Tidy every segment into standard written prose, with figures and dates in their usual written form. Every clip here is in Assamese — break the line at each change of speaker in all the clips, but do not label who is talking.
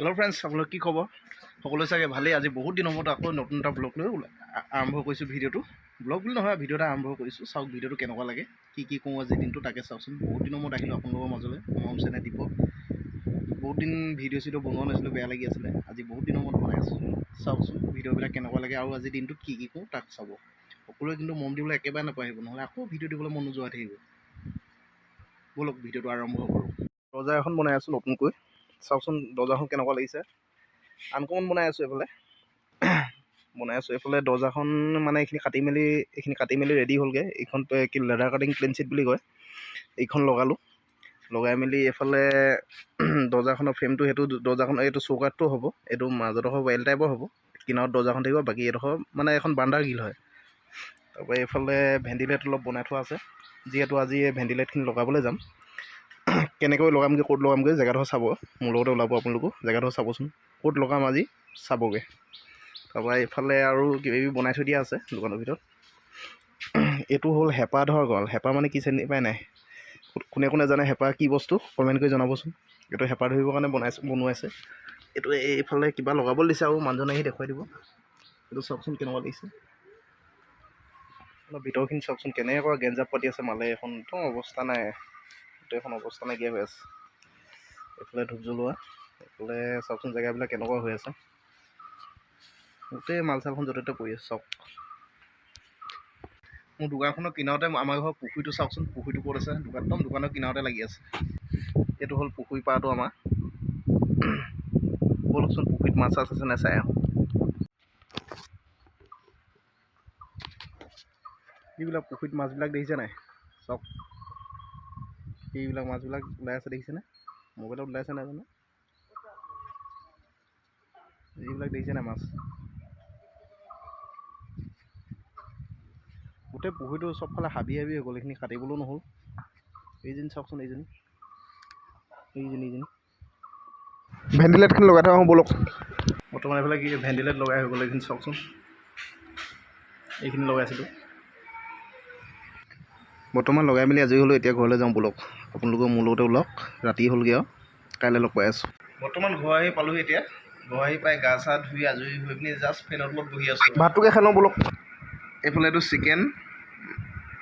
হেল্ল' ফ্ৰেণ্ডছ, আপোনালোক কি খবৰ? সকলোৱে চাগে ভালেই। আজি বহুত দিনৰ মূৰত আকৌ নতুন এটা ব্লগ লৈ আৰম্ভ কৰিছোঁ ভিডিঅ'টো। ব্লগ বুলি নহয়, ভিডিঅ' এটা আৰম্ভ কৰিছোঁ। চাওক ভিডিঅ'টো কেনেকুৱা লাগে, কি কৰোঁ আজি দিনটো তাকে চাওকচোন। বহুত দিনৰ মূৰত আহিলোঁ আপোনালোকৰ মাজলৈ, মৰম চেনেহ দিব। বহুত দিন ভিডিঅ' বনোৱা নাছিলোঁ, বেয়া লাগি আছিলে। আজি বহুত দিনৰ মূৰত বনাই আছোঁ। চাওকচোন ভিডিঅ'বিলাক কেনেকুৱা লাগে আৰু আজি দিনটোত কি কৰোঁ তাক চাব। সকলোৱে কিন্তু মন দিবলৈ একেবাৰে নাপাহৰিব, নহ'লে আকৌ ভিডিঅ' দিবলৈ মন নোযোৱা থাকিব। ব'লক ভিডিঅ'টো আৰম্ভ কৰোঁ। দৰ্জা এখন বনাই আছোঁ নতুনকৈ। চাওকচোন দৰ্জাখন কেনেকুৱা লাগিছে। আনকমন বনাই আছোঁ এইফালে দৰ্জাখন মানে এইখিনি কাটি মেলি ৰেডি হ'লগৈ। এইখন কি লেডাৰ কাটিং প্লেন চিট বুলি কয়। এইখন লগাই মেলি এইফালে দৰ্জাখনৰ ফ্ৰেমটো, সেইটো দৰ্জাখন এইটো চৌকাঠটো হ'ব। এইটো মাজৰডোখৰ ৱেল টাইপৰ হ'ব। কিনাৰত দৰ্জাখন থাকিব, বাকী এইডোখৰ মানে এখন বাৰাণ্ডাৰ গ্ৰিল হয়। তাৰপৰা এইফালে ভেণ্টিলেট অলপ বনাই থোৱা আছে, যিহেতু আজি এই ভেণ্টিলেটখিনি লগাবলৈ যাম। কেনেকৈ লগামগৈ, ক'ত লগামগৈ, জেগাডোখৰ চাব। মোৰ লগতে ওলাব আপোনালোকো, জেগাডোখৰ চাবচোন। ক'ত লগাম আজি চাবগৈ। তাৰপৰা এইফালে আৰু কিবাকিবি বনাই থৈ দিয়া আছে দোকানৰ ভিতৰত। এইটো হ'ল হেঁপা ধৰ গঁৰাল। হেঁপা মানে কি চিনি পাই নাই? কোনে জানে হেঁপা কি বস্তু কমেণ্ট কৰি জনাবচোন। এইটো হেঁপা ধৰিবৰ কাৰণে বনোৱাইছে। এইটো এইফালে কিবা লগাবলৈ দিছে আৰু মানুহজনে আহি দেখুৱাই দিব। এইটো চাওকচোন কেনেকুৱা লাগিছে। অলপ ভিতৰখিনি চাওকচোন, কেনেকুৱা গেঞ্জাপ পাতি আছে মালে। এখন একদম অৱস্থা নাই, গোটেইখন অৱস্থা নাইকিয়া হৈ আছে। এইফালে ধূপ জ্বলোৱা, এইফালে চাওকচোন জেগাবিলাক কেনেকুৱা হৈ আছে। গোটেই মাল চালখন য'তে ত'তে পৰি আছে চাওক। মোৰ দোকানখনৰ কিনাৰতে আমাৰ ঘৰৰ পুখুৰীটো চাওকচোন। পুখুৰীটো ক'ত আছে? একদম দোকানৰ কিনাৰতে লাগি আছে। এইটো হ'ল পুখুৰী পাৰটো আমাৰ। ব'লকচোন পুখুৰীত মাছ চাছ আছে নাই চাই আহোঁ। এইবিলাক পুখুৰীত মাছবিলাক দেখিছে নাই? চাওক এইবিলাক মাছবিলাক ওলাই আছে, দেখিছেনে? মোবাইলত ওলাইছে নাই জানো। এইবিলাক দেখিছে নাই মাছ? গোটেই পুখুৰীটো চবফালে হাবি হৈ গ'ল, এইখিনি কাটিবলৈও নহ'ল। এইজনী চাওকচোন, এইজনী ভেণ্টিলেটখিনি লগাই থৈ আহোঁ ব'লক। বৰ্তমান এইফালে কি ভেণ্টিলেট লগাই হৈ গ'ল, এইখিনি চাওকচোন। এইখিনি লগাইছিলোঁ, বৰ্তমান লগাই মেলি আজৰি হ'লোঁ। এতিয়া ঘৰলৈ যাওঁ ব'লক। আপোনালোকৰ মোৰ লগতে ওলাওক, ৰাতি হ'লগৈ আৰু কাইলৈ লগ পাই আছোঁ। বৰ্তমান ঘৰ আহি পালোহি। এতিয়া ঘৰ আহি পাই গা চা ধুই আজৰি হৈ পিনি জাষ্ট ফেনৰ তলত বহি আছোঁ। ভাতটোকে খাই লওঁ ব'লক। এইফালে এইটো চিকেন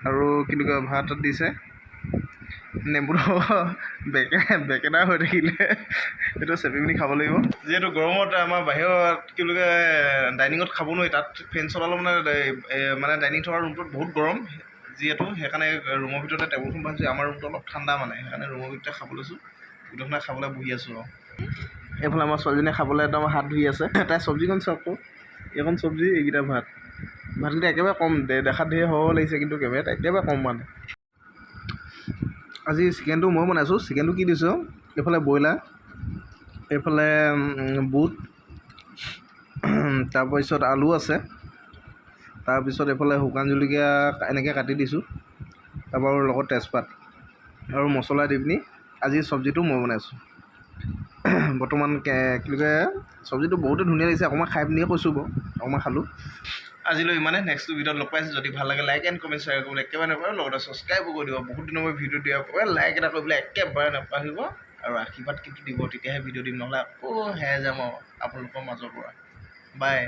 আৰু কি বুলি কয়, ভাত দিছে। নেমুটো বেকেটা হৈ থাকিলে এইটো চেপি পিনি খাব লাগিব। যিহেতু গৰমত আমাৰ বাহিৰত কি বুলি কয় ডাইনিঙত খাব নোৱাৰি, তাত ফেন চলালেও মানে ডাইনিং থকা ৰুমটোত বহুত গৰম। যিহেতু সেইকাৰণে ৰুমৰ ভিতৰতে টেবুলখন বান্ধিছোঁ। আমাৰ ৰুমটো অলপ ঠাণ্ডা মানে, সেইকাৰণে ৰুমৰ ভিতৰতে খাব লৈছোঁ। গোটেইখনে খাবলৈ বহি আছোঁ আৰু। এইফালে আমাৰ ছোৱালীজনীয়ে খাবলৈ একদম হাত ধুই আছে। তাই চব্জিখন চাওক, এইখন চব্জি, এইকেইটা ভাতকেইটা একেবাৰে কম। দেখাত ধেৰ সৰহ লাগিছে, কিন্তু একেবাৰে কম মানে। আজি চিকেনটো মই বনাইছোঁ। চিকেনটো কি দিছোঁ, এইফালে ব্ৰইলাৰ, এইফালে বুট, তাৰপিছত আলু আছে, তাৰপিছত এইফালে শুকান জলকীয়া এনেকৈ কাটি দিছোঁ, তাৰপৰা আৰু লগত তেজপাত আৰু মছলা দি পিনি আজি চব্জিটো মই বনাইছোঁ। বৰ্তমান কি বুলি কয়, চব্জিটো বহুতেই ধুনীয়া লাগিছে। অকণমান খাই পিনিয়ে কৈছোঁ বাৰু, অকণমান খালোঁ। আজিলৈ ইমানে। নেক্সট ভিডিঅ'ত লগ পাইছোঁ। যদি ভাল লাগে লাইক এণ্ড কমেণ্ট শ্বেয়াৰ কৰিবলৈ একেবাৰে নাপাহৰিব, লগতে ছাবস্ক্ৰাইবো কৰি দিব। বহুত দিনৰ মই ভিডিঅ' দিয়াৰ বাবে লাইক এটা কৰিবলৈ একেবাৰে নাপাহৰিব আৰু আশীৰ্বাদ কিন্তু দিব, তেতিয়াহে ভিডিঅ' দিম, নহ'লে আকৌ হেৰাই যাম আৰু আপোনালোকৰ মাজৰ পৰা। বাই।